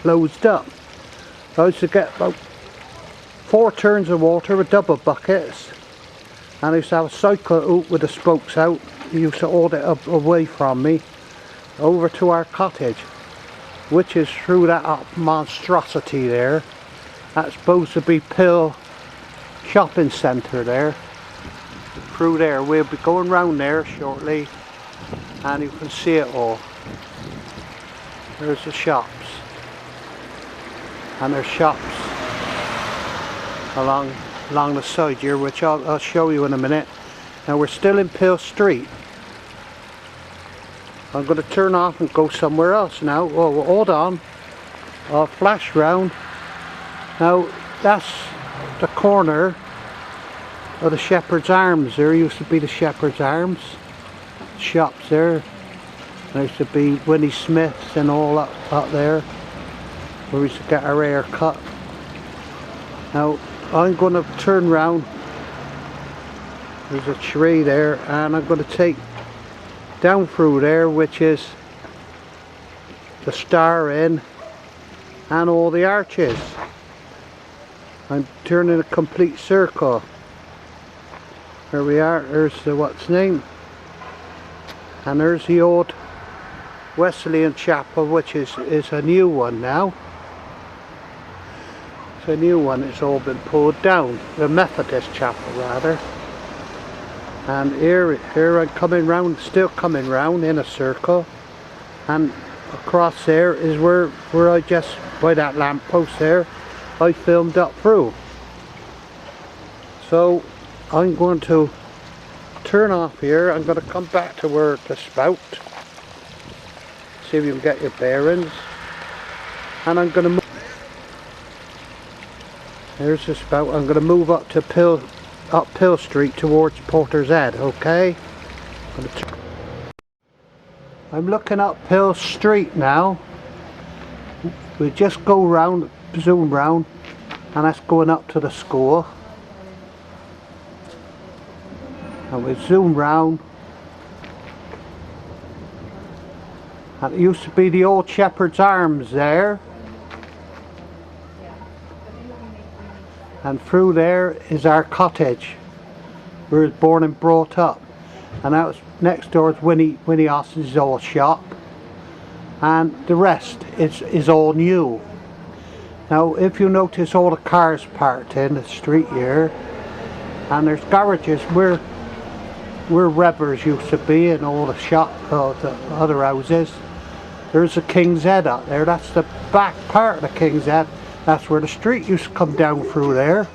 closed up. I used to get about 4 turns of water with double buckets, and I used to have a cycle out with the spokes out. He used to order it up away from me over to our cottage, which is through that monstrosity there. That's supposed to be Pill shopping centre there. Through there, we'll be going round there shortly, and you can see it all. There's the shops, and there's shops along the side here, which I'll show you in a minute. Now we're still in Pill Street. I'm going to turn off and go somewhere else now. Oh, hold on, I'll flash round. Now that's the corner of the Shepherd's Arms. There used to be the Shepherd's Arms shops there. There used to be Winnie Smith's and all up there, where we used to get our hair cut. Now I'm going to turn round. There's a tree there, and I'm going to take down through there, which is the Star Inn and all the arches. I'm turning a complete circle. There we are. There's the what's name, and there's the old Wesleyan Chapel, which is a new one now. It's a new one. It's all been pulled down. The Methodist Chapel rather. And here I'm coming round, still coming round in a circle, and across there is where I just, by that lamp post there, I filmed up through. So I'm going to turn off here. I'm going to come back to where the spout, see if you can get your bearings, and I'm going to move. There's the spout. I'm going to move up to Pill Street towards Porter's Head. Okay, I'm looking up Pill Street now. We just go round, zoom round, and that's going up to the school. And we zoom round, and it used to be the old Shepherd's Arms there, and through there is our cottage. We were born and brought up, and that was next door is Winnie Austin's old shop, and the rest is all new. Now if you notice, all the cars parked in the street here, and there's garages where Rebbers used to be, and all the the other houses. There's a King's Head up there. That's the back part of the King's Head. That's where the street used to come down through there.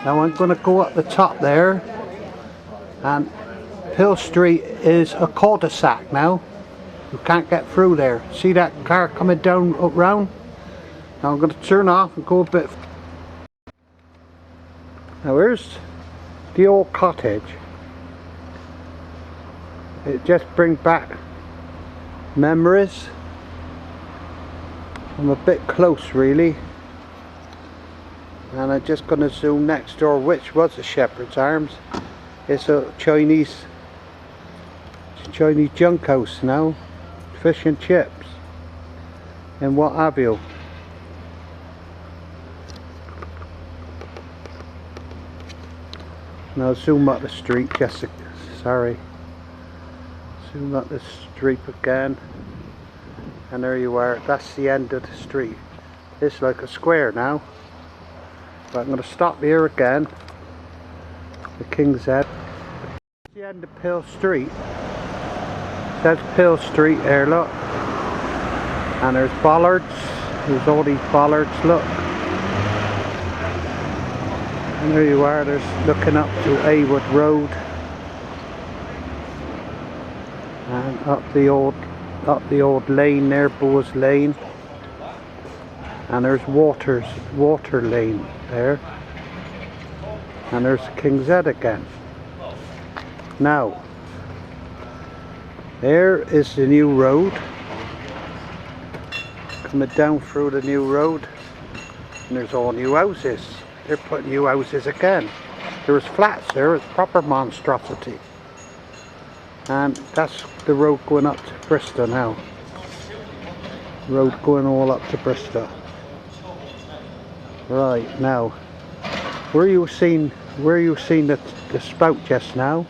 Now I'm going to go up the top there, and Pill Street is a cul-de-sac now. You can't get through there. See that car coming down up round? Now I'm going to turn off and go a bit. Now here's the old cottage. It just brings back memories. I'm a bit close really, and I'm just going to zoom next door, which was the Shepherd's Arms. It's a Chinese junk house now, fish and chips and what have you. Now zoom up the street, Jessica, sorry. Zoom up the street again, and there you are. That's the end of the street. It's like a square now. But I'm going to stop here again. The King's Head. The end of Pill Street. That's Pill Street there, look. And there's bollards. There's all these bollards, look. And there you are, there's looking up to Aywood Road. And up the old lane there, Bows Lane. And there's Water Lane there. And there's King's Head again. Now, there is the new road. Coming down through the new road. And there's all new houses. They're putting new houses again. There was flats there, it's proper monstrosity. And that's the road going up to Bristol now. Road going all up to Bristol. Right, now, where you seen the spout just now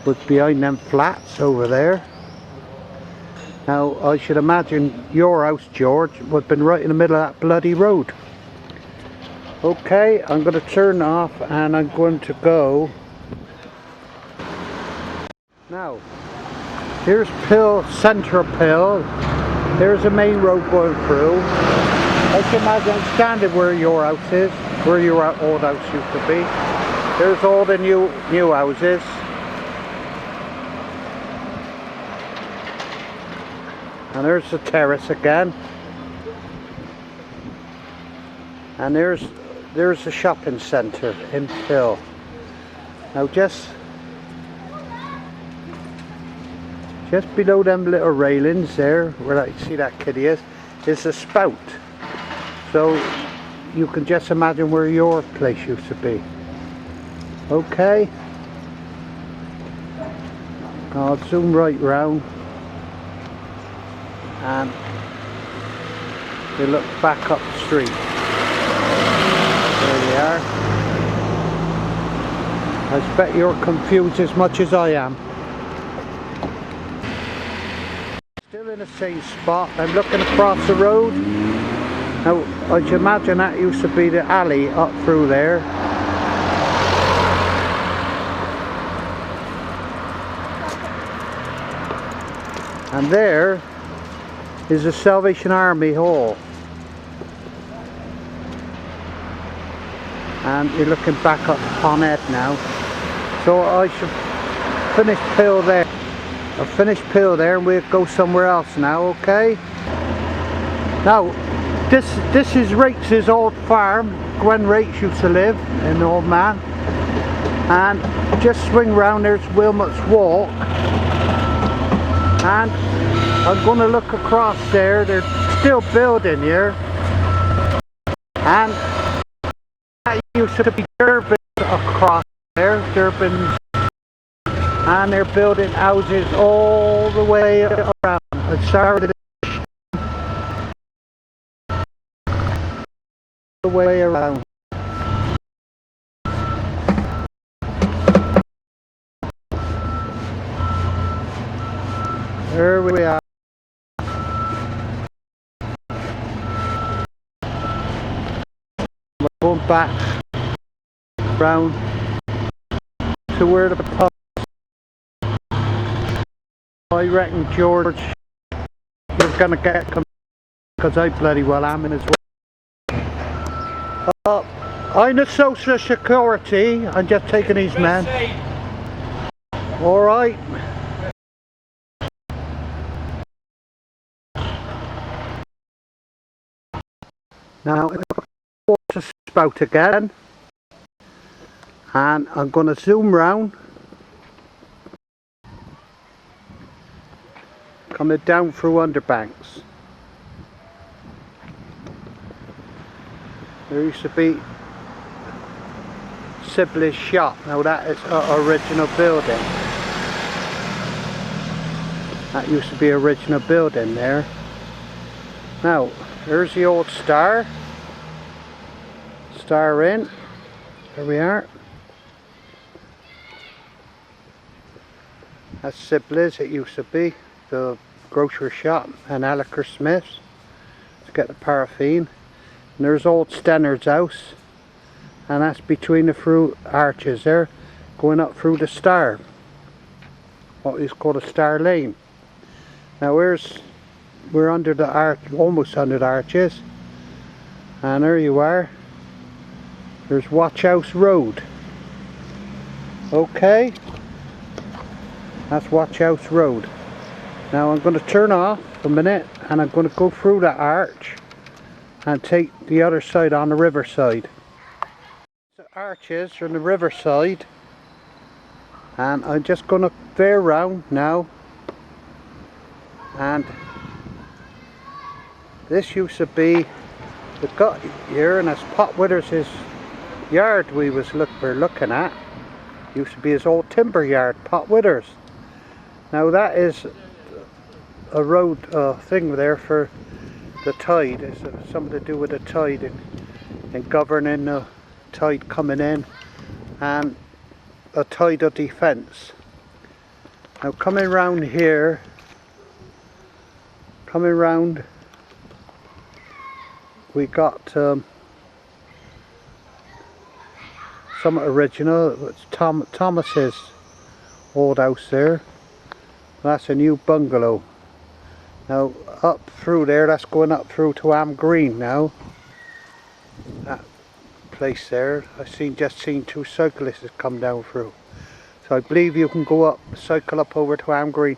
was behind them flats over there. Now, I should imagine your house, George, would have been right in the middle of that bloody road. Okay, I'm going to turn off and I'm going to go. Now, here's Pill, Central Pill. There's a main road going through. I can imagine standing where your house is, where your old house used to be. There's all the new houses. And there's the terrace again. And there's the shopping centre in Pill. Now just below them little railings there, where I see that kiddie is a spout. So you can just imagine where your place used to be. Okay. I'll zoom right round and we look back up the street. There we are. I bet you're confused as much as I am. Still in the same spot. I'm looking across the road. Now, I should imagine that used to be the alley up through there. And there is the Salvation Army Hall. And you're looking back up on it now. So I should finish Pill there. I'll finish Pill there and we'll go somewhere else now, okay? Now, this is Rates' old farm. Gwen Rates used to live, an old man. And just swing round, there's Wilmot's Walk. And I'm going to look across there. They're still building here. And that used to be Durban across there. Durban. And they're building houses all the way around. It started the way around. There we are. We're going back round to where the pub. I reckon, George, you're gonna get come because I bloody well am in as well. I'm the Social Security. I'm just taking these men. All right. Now, water spout again, and I'm going to zoom round, coming down through underbanks. There used to be Sibley's shop. Now that is an original building. That used to be original building there. Now, there's the old Star. Star Inn. There we are. That's Sibley's, it used to be. The grocery shop and Aliker Smith's to get the paraffin. And there's old Stennard's house. And that's between the fruit arches there. Going up through the Star. What is called a Star Lane. Now we're under the arch, almost under the arches, and there you are. There's Watch House Road. Okay, that's Watch House Road. Now I'm going to turn off a minute and I'm going to go through that arch and take the other side on the riverside. The arches are on the riverside, and I'm just going to veer round now. And this used to be the gut here, and that's Pot Withers' yard we're looking at. Used to be his old timber yard, Pot Withers. Now that is a road thing there for the tide. It's something to do with the tide and governing the tide coming in, and a tidal defence. Now coming round here, we got some original. It's Thomas's old house there. That's a new bungalow. Now up through there, that's going up through to Am Green now. That place there, just seen two cyclists come down through. So I believe you can go up, cycle up over to Am Green,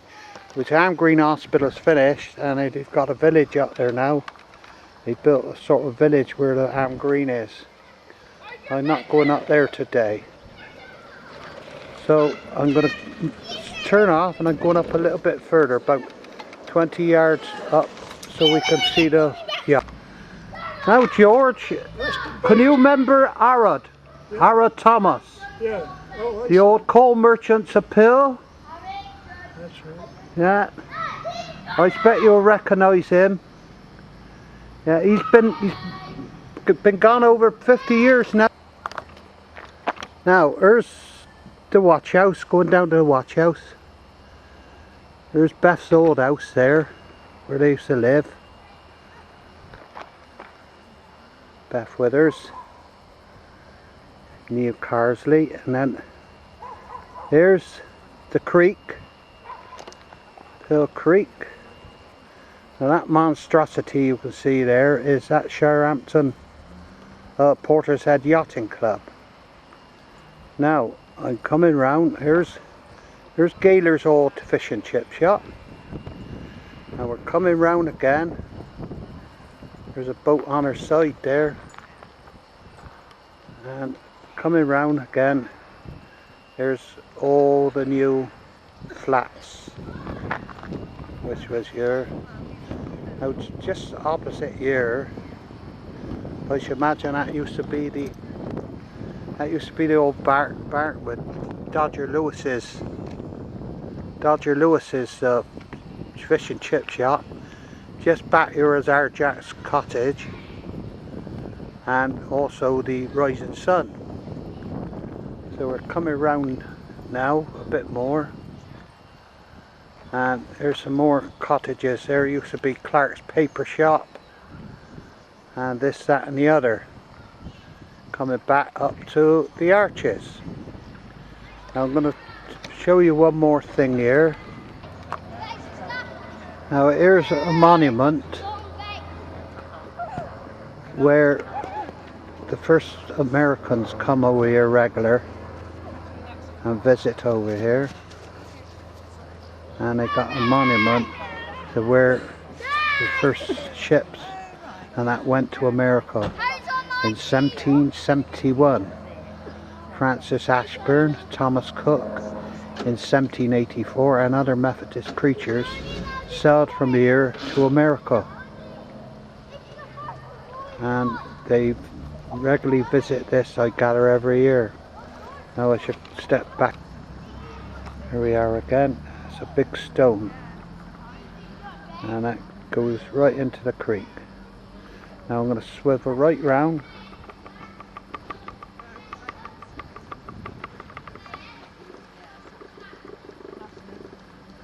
which Am Green Hospital's finished, and they've got a village up there now. They built a sort of village where the Am Green is. I'm not going up there today. So I'm going to turn off, and I'm going up a little bit further, about 20 yards up, so we can see the... Yeah. Now George, can you remember Arad? Arad Thomas? Yeah. Oh, the old coal merchant's appeal? That's right. Yeah. I bet you'll recognise him. Yeah, he's been gone over 50 years now. Now, here's the watch house, going down to the watch house. There's Beth's old house there, where they used to live. Beth Withers, Neil Carsley, and then here's the creek, Hill Creek. Now that monstrosity you can see there is that Shirehampton Porter's Head Yachting Club. Now I'm coming round. Here's Gaylor's old fish and chip shop. Now we're coming round again. There's a boat on her side there. And coming round again, there's all the new flats, which was here. Now just opposite here, I should imagine that used to be the old Bart with Dodger Lewis's fish and chip shop. Just back here is our Jack's cottage, and also the Rising Sun. So we're coming round now a bit more, and there's some more cottages. There used to be Clark's paper shop, and this, that and the other. Coming back up to the arches. Now I'm going to show you one more thing here. Now here's a monument where the first Americans come over here regular and visit over here, and they got a monument to where the first ships and that went to America in 1771. Francis Ashburn, Thomas Cook in 1784, and other Methodist preachers sailed from here to America, and they regularly visit this, I gather, every year. Now I should step back. Here we are again. It's a big stone, and that goes right into the creek. Now I'm going to swivel right round.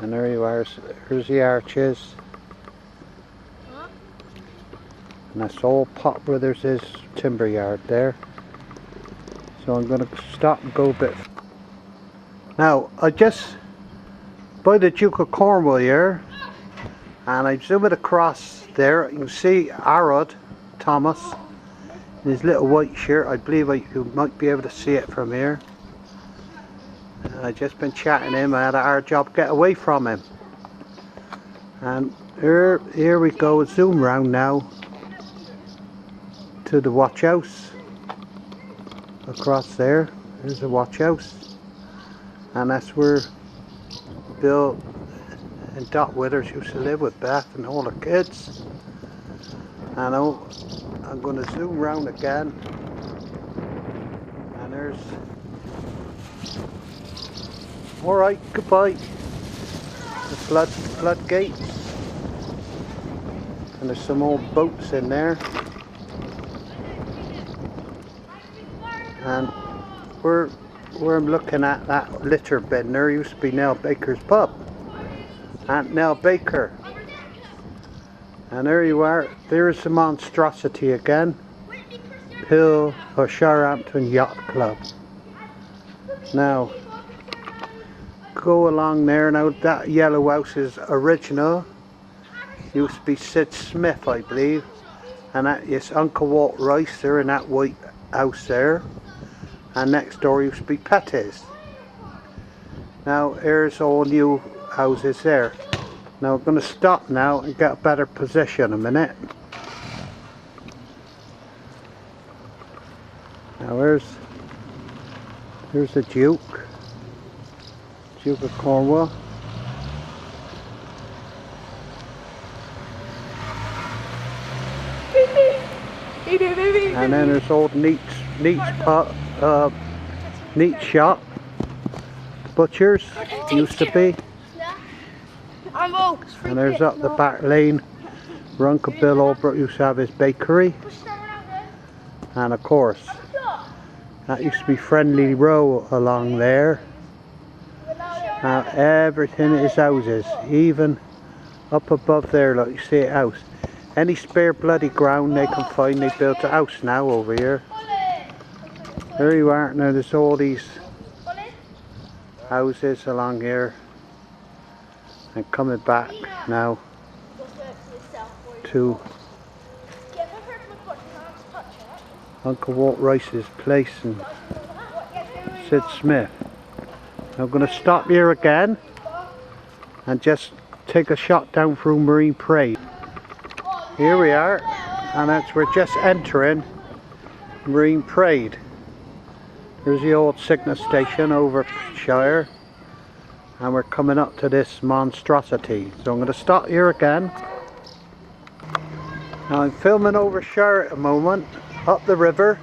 And there you are, here's the arches. And that's all Pot Withers' timber yard there. So I'm going to stop and go a bit. Now, I just, by the Duke of Cornwall here, and I zoom it across there, you can see Arad Thomas in his little white shirt. I believe you might be able to see it from here. I just been chatting to him. I had a hard job to get away from him. And here we go, zoom round now to the watch house across there. There's the watch house, and that's where Bill and Dot Withers used to live with Beth and all the kids. And I'm going to zoom round again, and there's, alright, goodbye, the floodgates, and there's some old boats in there, and where I'm looking at that litter bin, there used to be Nell Baker's pub, Aunt Nell Baker. And there you are, there's the monstrosity again, Pill or Sharehampton Yacht Club. Now, go along there. Now that yellow house is original, used to be Sid Smith, I believe, and that is Uncle Walt Rice there in that white house there, and next door used to be Petty's. Now here's all new houses there. Now I'm going to stop now and get a better position a minute. Now here's the Duke of Cornwall. And then there's old Neat's Neat Shop. Butchers used to be. And there's up the back lane where Uncle Bill Albrook used to have his bakery. And of course, that used to be Friendly Row along there. Now everything is houses, even up above there, like you see a house. Any spare bloody ground they can find, they built a house now over here. There you are. Now there's all these houses along here. And coming back now to Uncle Walt Rice's place and Sid Smith. I'm going to stop here again and just take a shot down through Marine Parade. Here we are, and we're just entering Marine Parade. There's the old signal station over Shire, and we're coming up to this monstrosity. So I'm going to stop here again. Now I'm filming over Shire at the moment, up the river,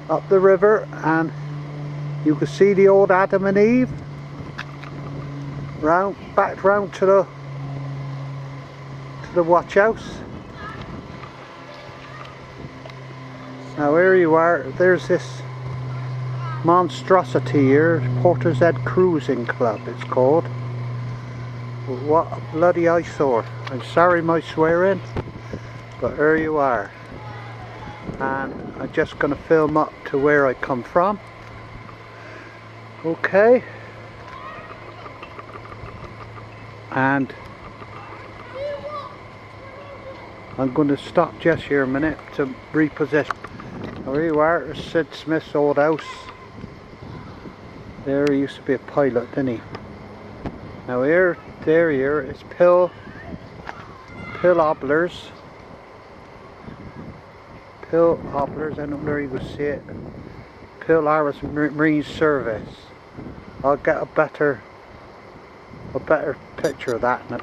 and you can see the old Adam and Eve back round to the watch house. Now here you are, there's this monstrosity here, Porter's Head Cruising Club it's called. What a bloody eyesore. I'm sorry my swearing, but here you are. And I'm just going to film up to where I come from. Okay. And I'm going to stop just here a minute to reposition. There you are, there's Sid Smith's old house. There he used to be a pilot, didn't he? Now here is Pill Obblers. Pill Obblers, I don't know if you can see it. Pill Harris Marine Service. I'll get a better picture of that in